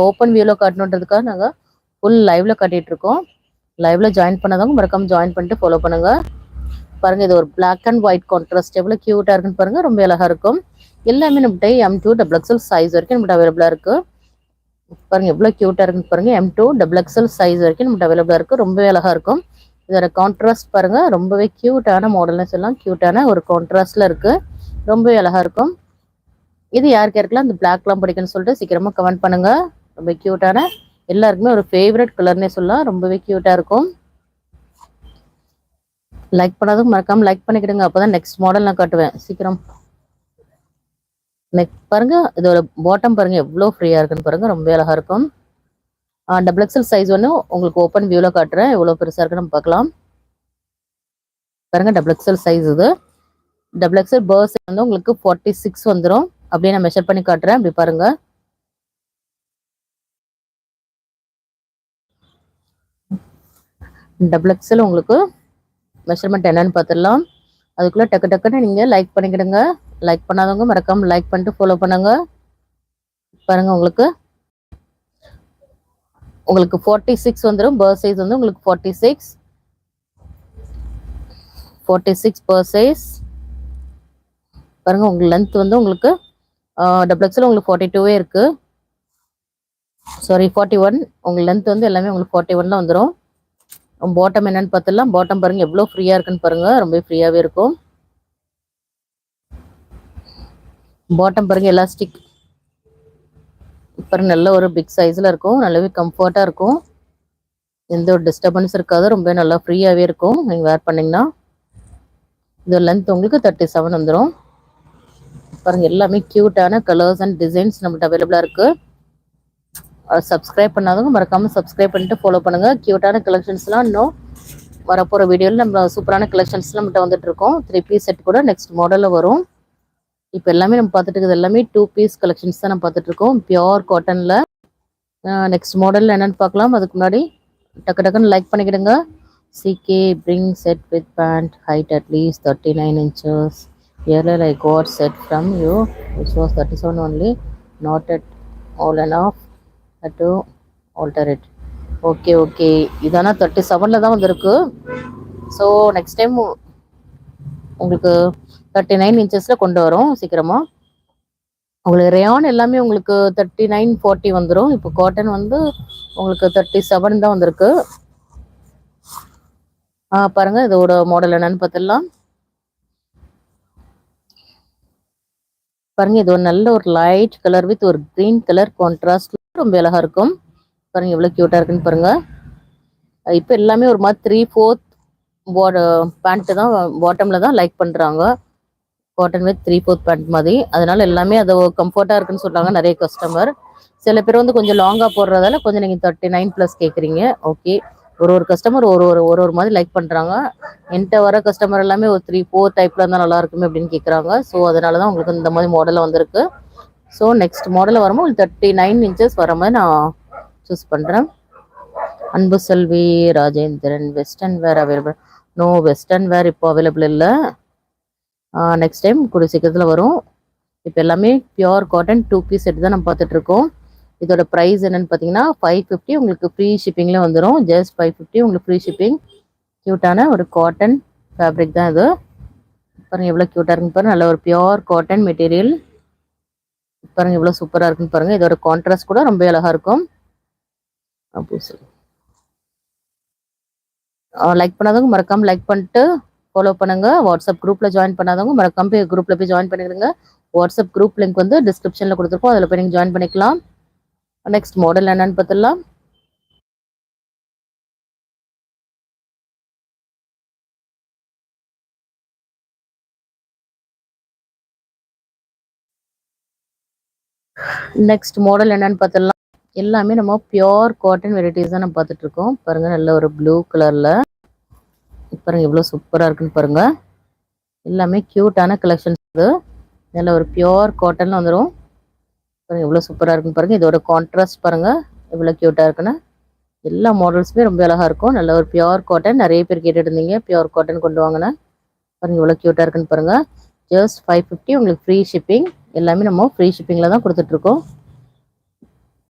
Open வியூல காட்டணுன்றதுக்காக நாங்கள் full லைவ்ல காட்டிட்டு இருக்கோம். லைவ்ல ஜாயின் பண்ணாதவங்க மறக்காம ஜாயின் பண்ணிட்டு ஃபாலோ பண்ணுங்க. பாருங்க, இது ஒரு பிளாக் அண்ட் ஒயிட் கான்ட்ராஸ்ட் எவ்வளோ கியூட்டா இருக்குன்னு பாருங்க, ரொம்ப அழகா இருக்கும். எல்லாமே நம்மகிட்ட M2 XXL சைஸ் வரைக்கும் நம்மகிட்ட அவைலபிளா இருக்கு. பாருங்க எவ்வளோ கியூட்டா இருக்குன்னு பாருங்க. M2 XXL சைஸ் வரைக்கும் நம்மகிட்ட அவைலபிளா இருக்கு. ரொம்பவே அழகா இருக்கும். இதோட கான்ட்ராஸ்ட் பாருங்க, ரொம்பவே கியூட்டான மாடல்னு சொல்லலாம். கியூட்டான ஒரு கான்ட்ராஸ்ட்ல இருக்கு, ரொம்பவே அழகா இருக்கும். இது யாருக்கு யாருக்கெல்லாம் இந்த பிளாக்லாம் பிடிக்குன்னு சொல்லிட்டு சீக்கிரமா கமெண்ட் பண்ணுங்க. ரொம்ப கியூட்டான, எல்லாருக்குமே ஒரு ஃபேவரட் கலர்னே சொல்லலாம். ரொம்பவே கியூட்டா இருக்கும். லைக் பண்ணாதும் மறக்காம லைக் பண்ணிக்கிடுங்க, அப்பதான் நெக்ஸ்ட் மாடல் நான் காட்டுவேன். சீக்கிரம் நெக்ஸ்ட் பாருங்க, இதோட பாட்டம் பாருங்க எவ்வளோ ஃப்ரீயா இருக்குன்னு பாருங்க, ரொம்ப அழகா இருக்கும். XXL சைஸ் ஒன்று உங்களுக்கு ஓப்பன் வியூல காட்டுறேன், எவ்வளோ பெருசா இருக்குன்னு நம்ம பார்க்கலாம். பாருங்க XXL சைஸ் இது. XXL பர்ஸ் வந்து உங்களுக்கு 46 வந்துடும். அப்படியே நான் மெஷர் பண்ணி காட்டுறேன், அப்படி பாருங்க. XXL உங்களுக்கு மெஷர்மெண்ட் என்னன்னு பார்த்துடலாம். அதுக்குள்ள டக்கு டக்குன்னு நீங்க லைக் பண்ணிக்கிடுங்க. லைக் பண்ணாதவங்க மறக்காம லைக் பண்ணிட்டு ஃபாலோ பண்ணுங்க. பாருங்க, உங்களுக்கு 46 வந்துடும். பர்ஸ் சைஸ் வந்து உங்களுக்கு 46 பர்ஸ் சைஸ். பாருங்க, உங்களுக்கு லென்த் வந்து உங்களுக்கு XXL உங்களுக்கு 42 இருக்கு. சாரி 41. உங்களுக்கு லென்த் வந்து எல்லாமே உங்களுக்கு 41ல வந்துடும். பாட்டம் என்னன்னு பார்த்துடலாம். பாட்டம் பாருங்க எவ்வளோ ஃப்ரீயா இருக்குன்னு பாருங்க, ரொம்ப ஃப்ரீயாவே இருக்கும். பாட்டம் பாருங்க எலாஸ்டிக் பாருங்க, நல்ல ஒரு பிக் சைஸ்ல இருக்கும். நல்லாவே கம்ஃபர்ட்டா இருக்கும். எந்த ஒரு டிஸ்டர்பன்ஸ் இருக்காது. ரொம்ப நல்லா ஃப்ரீயாவே இருக்கும் நீங்க வேர் பண்ணீங்கன்னா. இது லென்த் உங்களுக்கு 37 வந்துடும். பாருங்க, எல்லாமே கியூட்டான கலர்ஸ் அண்ட் டிசைன்ஸ் நம்மகிட்ட அவைலபிளா இருக்கு. சப்ஸ்கிரைப் பண்ணாதவங்க மறக்காம சப்ஸ்கிரைப் பண்ணிட்டு ஃபாலோ பண்ணுங்க. கியூட்டான கலெக்ஷன்ஸ்லாம் இன்னும் வரப்போற வீடியோவில் நம்ம சூப்பரான கலெக்ஷன்ஸ் நம்மகிட்ட வந்துட்டு இருக்கோம். 3 பீஸ் செட் கூட நெக்ஸ்ட் மாடல்ல வரும். இப்போ எல்லாமே நம்ம பார்த்துட்டு இருக்கிறது எல்லாமே 2 பீஸ் கலெக்ஷன்ஸ் தான் நம்ம பார்த்துட்டு இருக்கோம், பியோர் காட்டன்ல. நெக்ஸ்ட் மாடல் என்னன்னு பார்க்கலாம். அதுக்கு முன்னாடி டக்கு டக்குன்னு like பண்ணிக்கிடுங்க. CK bring set with pant height at least 39 inches. Earlier I got set from you which was 37 only, not at all enough to alter it. Okay இதானா 37ல தான் வந்திருக்கு. ஸோ நெக்ஸ்ட் டைம் உங்களுக்கு 39 இன்ச்சஸ்ல கொண்டு வரோம் சீக்கிரமா. உங்களுக்கு ரேயான் எல்லாமே உங்களுக்கு 39 40 வந்துடும். இப்போ காட்டன் வந்து உங்களுக்கு 37 தான் வந்திருக்கு. பாருங்க, இதோட மாடல் என்னன்னு பார்த்துடலாம். பாருங்க, இது ஒரு நல்ல ஒரு லைட் கலர் வித் ஒரு கிரீன் கலர் கான்ட்ராஸ்ட், ரொம்ப அழகா இருக்கும். பாருங்க எவ்வளவு கியூட்டா இருக்குன்னு பாருங்க. இப்போ எல்லாமே ஒரு மாதிரி 3/4 பேண்ட் தான் பாட்டம்ல தான் லைக் பண்றாங்க. காட்டன் வித் 3/4 பேண்ட் மாதிரி. அதனால எல்லாமே அது கம்ஃபர்ட்டா இருக்குன்னு சொல்றாங்க நிறைய கஸ்டமர். சில பேர் வந்து கொஞ்சம் லாங்கா போடுறதால கொஞ்சம் நீங்க 39+ கேட்குறீங்க. ஓகே, ஒரு கஸ்டமர் ஒரு மாதிரி லைக் பண்றாங்க. என்கிட்ட வர கஸ்டமர் எல்லாமே ஒரு 3/4 டைப்ல இருந்தால் நல்லா இருக்குமே அப்படின்னு கேட்குறாங்க. ஸோ அதனால தான் உங்களுக்கு இந்த மாதிரி மாடலில் வந்திருக்கு. ஸோ நெக்ஸ்ட் மாடலில் வரும்போது 39 இன்ச்சஸ் வர மாதிரி நான் சூஸ் பண்ணுறேன். Anbu Selvi Rajendran, western wear available? No, western wear இப்போ அவைலபிள் இல்லை. நெக்ஸ்ட் டைம் கூடிய சீக்கிரத்தில் வரும். இப்போ எல்லாமே பியோர் காட்டன் 2 பீஸ் செட் தான் நம்ம பார்த்துட்டு இருக்கோம். இதோட ப்ரைஸ் என்னன்னு பார்த்தீங்கன்னா 550. உங்களுக்கு ஃப்ரீ ஷிப்பிங்ல வந்துடும். ஜஸ்ட் 550 உங்களுக்கு ஃப்ரீ ஷிப்பிங். கியூட்டான ஒரு காட்டன் ஃபேப்ரிக் தான் இது. பாருங்க எவ்வளோ கியூட்டா இருக்குன்னு பாருங்க. நல்ல ஒரு பியோர் காட்டன் மெட்டீரியல். பாருங்க எவ்வளோ சூப்பராக இருக்குன்னு பாருங்க. இதோட கான்ட்ராஸ்ட் கூட ரொம்ப அழகா இருக்கும். லைக் பண்ணாதவங்க மறக்காம லைக் பண்ணிட்டு ஃபாலோ பண்ணுங்க. வாட்ஸ்அப் குரூப்ல ஜாயின் பண்ணாதவங்க மறக்காம போய் குரூப்ல போய் ஜாயின் பண்ணிடுங்க. வாட்ஸ்அப் குரூப் லிங்க் வந்து டிஸ்கிரிப்ஷன்ல கொடுத்துருக்கோம், அதில் போய் நீங்கள் ஜாயின் பண்ணிக்கலாம். நெக்ஸ்ட் மாடல் என்னன்னு பார்த்துடலாம். நெக்ஸ்ட் மாடல் என்னன்னு பார்த்துடலாம். எல்லாமே நம்ம பியோர் காட்டன் வெரைட்டிஸ் தான் நம்ம பார்த்துட்டு இருக்கோம். பாருங்க, நல்ல ஒரு ப்ளூ கலர்ல பாருங்க எவ்வளவு சூப்பரா இருக்குன்னு பாருங்க. எல்லாமே கியூட்டான கலெக்ஷன்ஸ். இது நல்ல ஒரு பியோர் காட்டன்ல வந்துடும். பாருங்க எவ்வளவு சூப்பரா இருக்குன்னு பாருங்க. இதோட கான்ட்ராஸ்ட் பாருங்க எவ்வளவு கியூட்டா இருக்குன்னு. எல்லா மாடல்ஸுமே ரொம்ப அழகா இருக்கும். நல்ல ஒரு பியோர் காட்டன். நிறைய பேர் கேட்டுட்டு இருந்தீங்க பியோர் காட்டன் கொண்டு வாங்கினேன். பாருங்க எவ்வளவு கியூட்டா இருக்குன்னு பாருங்க. ஜஸ்ட் 550 உங்களுக்கு ஃப்ரீ ஷிப்பிங். எல்லாமே நம்ம ஃப்ரீ ஷிப்பிங்ல தான் கொடுத்துட்டு இருக்கோம்.